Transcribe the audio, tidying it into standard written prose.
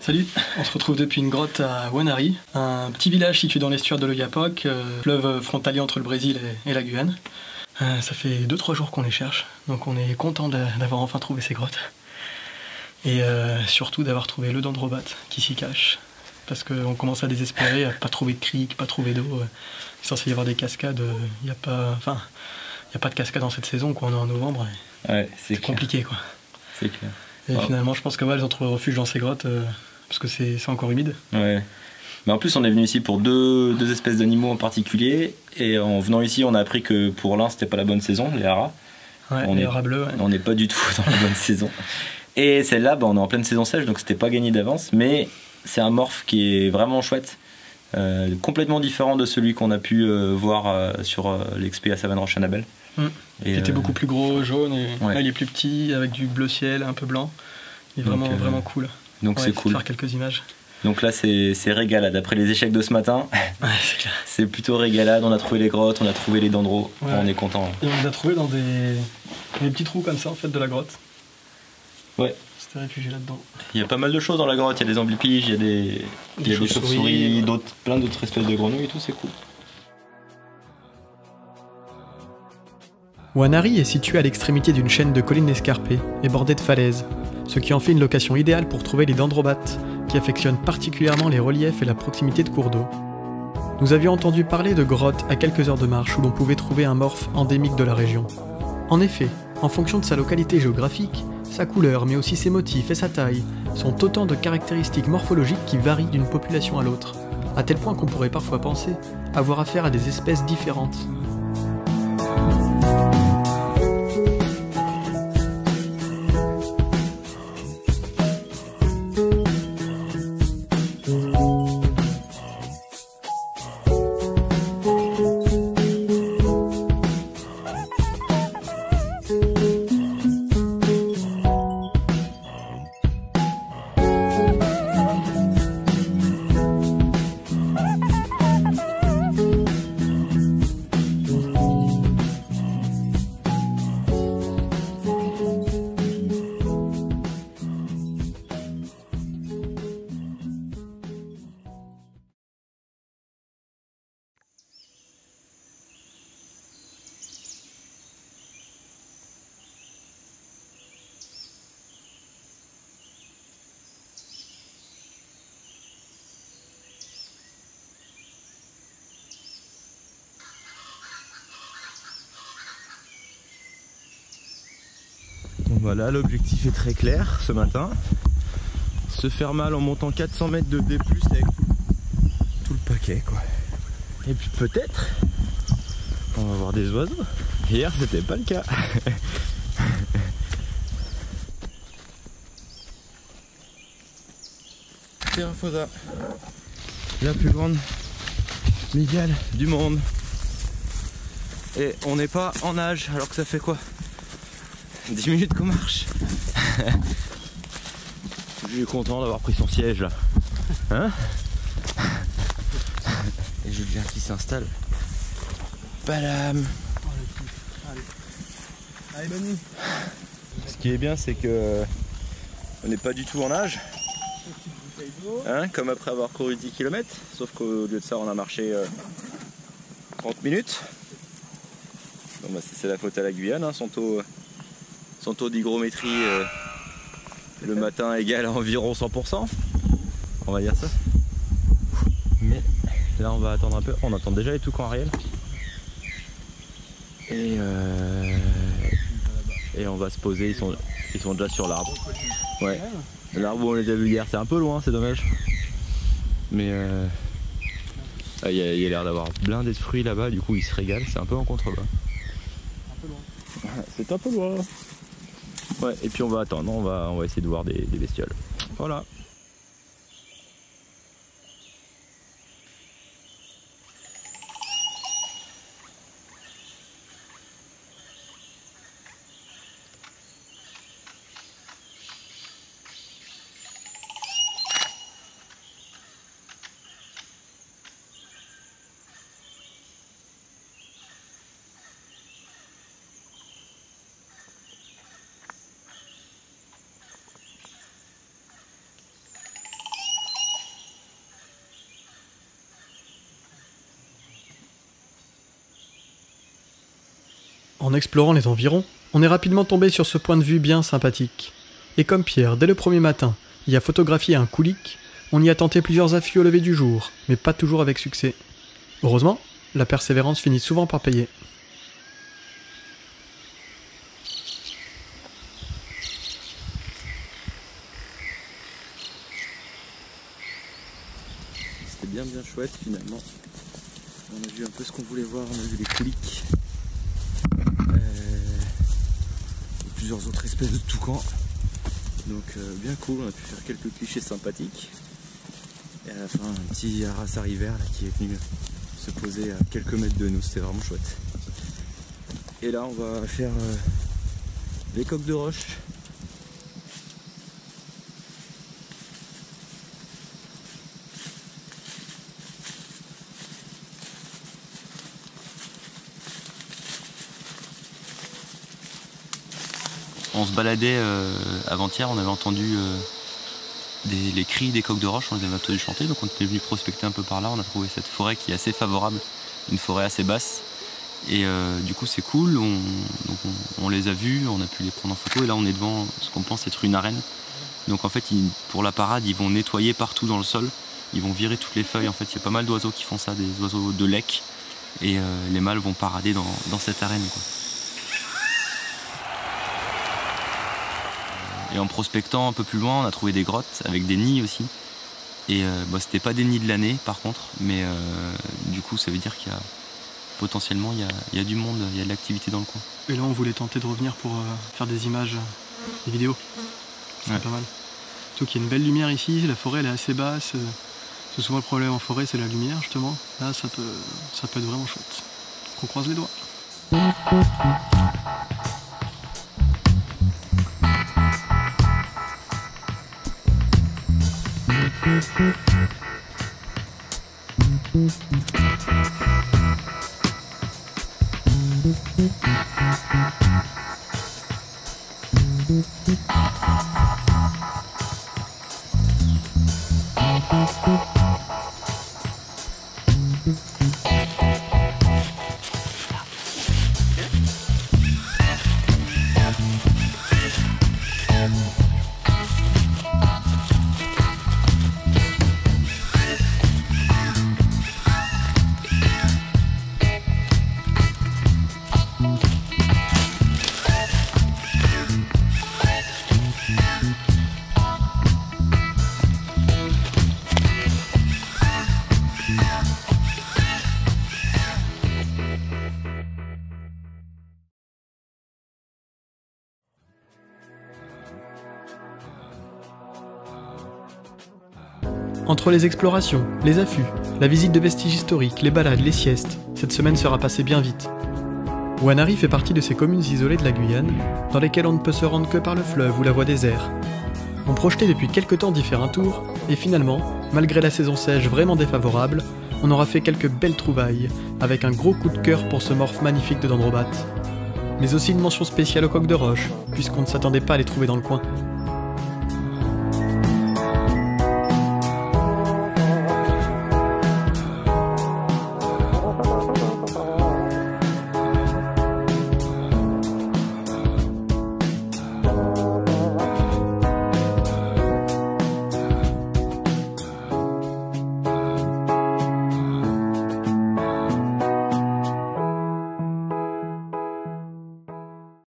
Salut, on se retrouve depuis une grotte à Wanari, un petit village situé dans l'estuaire de l'Oyapock, fleuve frontalier entre le Brésil et la Guyane. Ça fait 2-3 jours qu'on les cherche, donc on est content d'avoir enfin trouvé ces grottes. Et surtout d'avoir trouvé le dendrobat qui s'y cache, parce qu'on commence à désespérer, à pas trouver de crique, pas trouver d'eau. Il est censé y avoir des cascades, il n'y a pas de cascade en cette saison, quoi. On est en novembre, ouais, c'est compliqué, quoi. C'est clair. Et finalement, je pense que ils ont trouvé refuge dans ces grottes, parce que c'est encore humide. Ouais. Mais en plus, on est venu ici pour deux espèces d'animaux en particulier, et en venant ici, on a appris que pour l'un, c'était pas la bonne saison, les haras. Ouais, les haras bleus. Ouais. On n'est pas du tout dans la bonne saison. Et celle-là, on est en pleine saison sèche, donc c'était pas gagné d'avance, mais c'est un morphe qui est vraiment chouette, complètement différent de celui qu'on a pu voir sur l'expé à Savane Roche-Annabelle. Qui était beaucoup plus gros, jaune, et ouais. Là il est plus petit, avec du bleu ciel, un peu blanc. Il est vraiment cool. Donc c'est cool. Faire quelques images. Donc là c'est régalade. Après les échecs de ce matin, ouais, c'est plutôt régalade. On a trouvé les grottes, on a trouvé les dendros, ouais. On est content. Et on les a trouvés dans des petits trous comme ça en fait de la grotte. Ouais. C'était réfugié là-dedans. Il y a pas mal de choses dans la grotte, il y a des amblipiges, il y a des chauves-souris, plein d'autres espèces de grenouilles et tout, c'est cool. Wanari est situé à l'extrémité d'une chaîne de collines escarpées et bordée de falaises, ce qui en fait une location idéale pour trouver les dendrobates, qui affectionnent particulièrement les reliefs et la proximité de cours d'eau. Nous avions entendu parler de grottes à quelques heures de marche où l'on pouvait trouver un morphe endémique de la région. En effet, en fonction de sa localité géographique, sa couleur mais aussi ses motifs et sa taille sont autant de caractéristiques morphologiques qui varient d'une population à l'autre, à tel point qu'on pourrait parfois penser avoir affaire à des espèces différentes. Voilà, l'objectif est très clair ce matin. Se faire mal en montant 400 mètres de D+, avec tout le paquet, quoi. Et puis peut-être, on va voir des oiseaux. Hier, c'était pas le cas. Terra Fosa, la plus grande mygale du monde. Et on n'est pas en nage, alors que ça fait quoi, 10 minutes qu'on marche. Je suis content d'avoir pris son siège là. Hein? Et Julien qui s'installe. Badam. Allez, bonne nuit. Ce qui est bien, c'est que on n'est pas du tout en nage. Hein, comme après avoir couru 10 km. Sauf qu'au lieu de ça, on a marché 30 minutes. Bon, bah, c'est la faute à la Guyane, hein. Son taux d'hygrométrie le matin égale à environ 100%, on va dire ça. Mais là on va attendre un peu, on attend déjà les toucans Ariel. Et et on va se poser, ils sont déjà sur l'arbre. Ouais, l'arbre où on les a vus hier, c'est un peu loin, c'est dommage. Mais il y a l'air d'avoir blindé de fruits là-bas, du coup ils se régalent, c'est un peu en contrebas. Un peu loin. C'est un peu loin. Ouais, et puis on va attendre, on va essayer de voir des bestioles. Voilà. En explorant les environs, on est rapidement tombé sur ce point de vue bien sympathique. Et comme Pierre, dès le premier matin, y a photographié un coulic, on y a tenté plusieurs affûts au lever du jour, mais pas toujours avec succès. Heureusement, la persévérance finit souvent par payer. C'était bien chouette finalement. On a vu un peu ce qu'on voulait voir, on a vu les coulics. Plusieurs autres espèces de toucans. Donc bien cool, on a pu faire quelques clichés sympathiques. Et à la fin, un petit haras arrivère là, qui est venu se poser à quelques mètres de nous, c'était vraiment chouette. Et là on va faire les coques de roche. On se baladait avant-hier, on avait entendu les cris des coqs de roche, on les avait entendu chanter, donc on était venu prospecter un peu par là, on a trouvé cette forêt qui est assez favorable, une forêt assez basse, et du coup c'est cool, on les a vus, on a pu les prendre en photo, et là on est devant ce qu'on pense être une arène. Donc en fait pour la parade ils vont nettoyer partout dans le sol, ils vont virer toutes les feuilles, en fait il y a pas mal d'oiseaux qui font ça, des oiseaux de lek, et les mâles vont parader dans cette arène, quoi. Et en prospectant un peu plus loin, on a trouvé des grottes avec des nids aussi. Et c'était pas des nids de l'année par contre, mais du coup ça veut dire qu'il y a potentiellement il y a du monde, il y a de l'activité dans le coin. Et là on voulait tenter de revenir pour faire des images, des vidéos. C'est pas mal. Surtout qu'il y a une belle lumière ici, la forêt elle est assez basse. C'est souvent le problème en forêt, c'est la lumière justement. Là ça peut être vraiment chouette. Donc on croise les doigts. Entre les explorations, les affûts, la visite de vestiges historiques, les balades, les siestes, cette semaine sera passée bien vite. Wanari fait partie de ces communes isolées de la Guyane, dans lesquelles on ne peut se rendre que par le fleuve ou la voie des airs. On projetait depuis quelque temps d'y faire un tour, et finalement, malgré la saison sèche vraiment défavorable, on aura fait quelques belles trouvailles, avec un gros coup de cœur pour ce morphe magnifique de Dendrobat. Mais aussi une mention spéciale aux coqs de roche, puisqu'on ne s'attendait pas à les trouver dans le coin.